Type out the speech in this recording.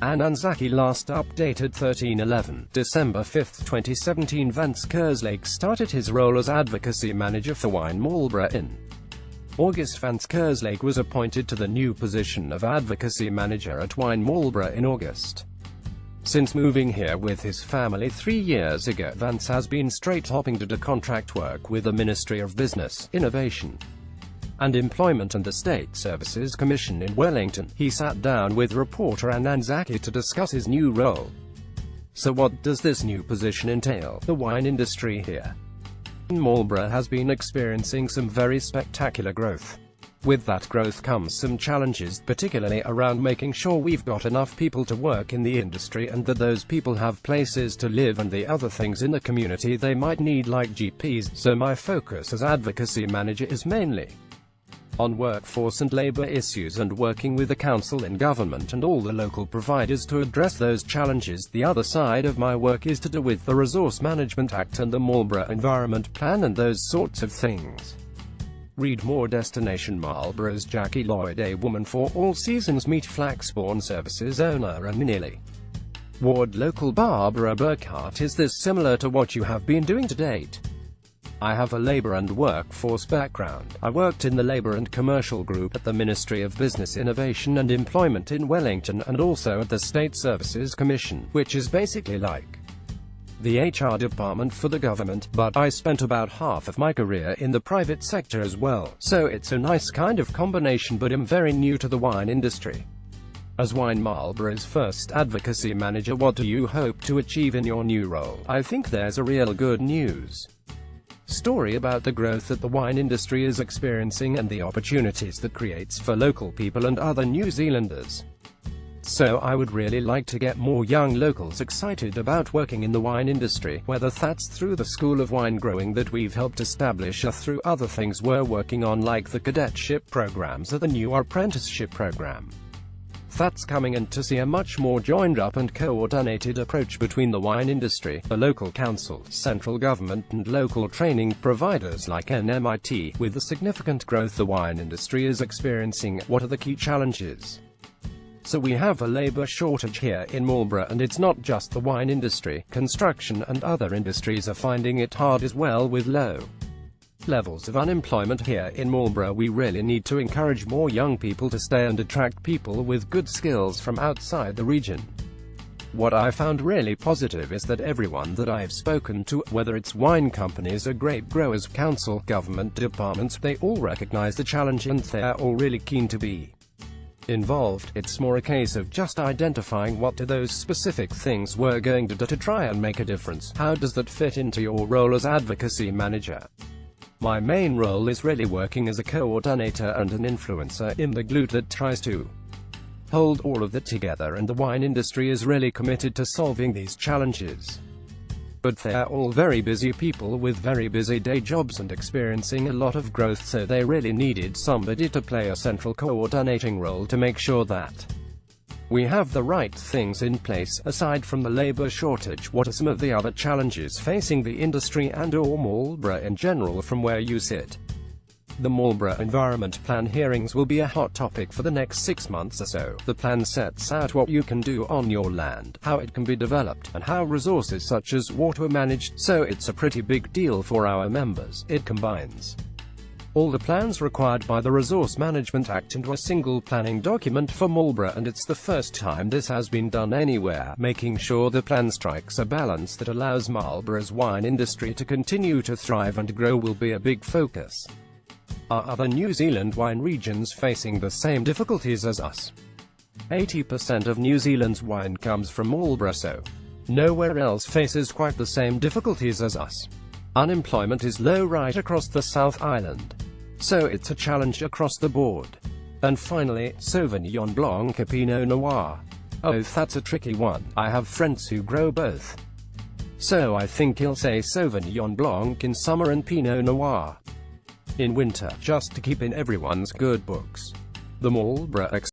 Ananzaki last updated 13/11, December 5, 2017. Vance Kerslake started his role as advocacy manager for wine Marlborough in August. Vance Kerslake was appointed to the new position of advocacy manager at wine Marlborough in August. Since moving here with his family 3 years ago, Vance has been straight hopping to do contract work with the Ministry of Business, Innovation and Employment and the State Services Commission in Wellington. He sat down with reporter Ananzaki to discuss his new role. So what does this new position entail? The wine industry here in Marlborough has been experiencing some very spectacular growth. With that growth comes some challenges, particularly around making sure we've got enough people to work in the industry and that those people have places to live and the other things in the community they might need, like GPs. So my focus as advocacy manager is mainly on workforce and labour issues and working with the council and government and all the local providers to address those challenges. The other side of my work is to do with the Resource Management Act and the Marlborough Environment Plan and those sorts of things. Read more. Destination Marlborough's Jackie Lloyd, a woman for all seasons meet Flaxbourne Services owner and nearly Ward local Barbara Burkhart. Is this similar to what you have been doing to date? I have a labour and workforce background. I worked in the Labour and Commercial Group at the Ministry of Business, Innovation and Employment in Wellington, and also at the State Services Commission, which is basically like the HR department for the government, but I spent about half of my career in the private sector as well, so it's a nice kind of combination. But I'm very new to the wine industry. As wine Marlborough's first advocacy manager, what do you hope to achieve in your new role? I think there's a real good news story about the growth that the wine industry is experiencing and the opportunities that creates for local people and other New Zealanders. So I would really like to get more young locals excited about working in the wine industry, whether that's through the School of Wine Growing that we've helped establish or through other things we're working on, like the cadetship programs or the new apprenticeship program that's coming, and to see a much more joined up and coordinated approach between the wine industry, the local council, central government and local training providers like NMIT. With the significant growth the wine industry is experiencing, what are the key challenges? So we have a labour shortage here in Marlborough, and it's not just the wine industry. Construction and other industries are finding it hard as well, with low levels of unemployment here in Marlborough. We really need to encourage more young people to stay and attract people with good skills from outside the region. What I found really positive is that everyone that I've spoken to, whether it's wine companies or grape growers, council, government departments, they all recognize the challenge and they're all really keen to be involved. It's more a case of just identifying what are those specific things we're going to do to try and make a difference. How does that fit into your role as advocacy manager? My main role is really working as a coordinator and an influencer in the glue that tries to hold all of that together, and the wine industry is really committed to solving these challenges. But they're all very busy people with very busy day jobs and experiencing a lot of growth, so they really needed somebody to play a central coordinating role to make sure that we have the right things in place. Aside from the labour shortage, what are some of the other challenges facing the industry and/or Marlborough in general from where you sit? The Marlborough Environment Plan hearings will be a hot topic for the next 6 months or so. The plan sets out what you can do on your land, how it can be developed, and how resources such as water are managed, so it's a pretty big deal for our members. It combines all the plans required by the Resource Management Act into a single planning document for Marlborough, and it's the first time this has been done anywhere. Making sure the plan strikes a balance that allows Marlborough's wine industry to continue to thrive and grow will be a big focus. Are other New Zealand wine regions facing the same difficulties as us? 80% of New Zealand's wine comes from Marlborough, so nowhere else faces quite the same difficulties as us. Unemployment is low right across the South Island, so it's a challenge across the board. And finally, Sauvignon Blanc or Pinot Noir. Oh, that's a tricky one. I have friends who grow both, so I think he'll say Sauvignon Blanc in summer and Pinot Noir in winter, just to keep in everyone's good books. The Marlborough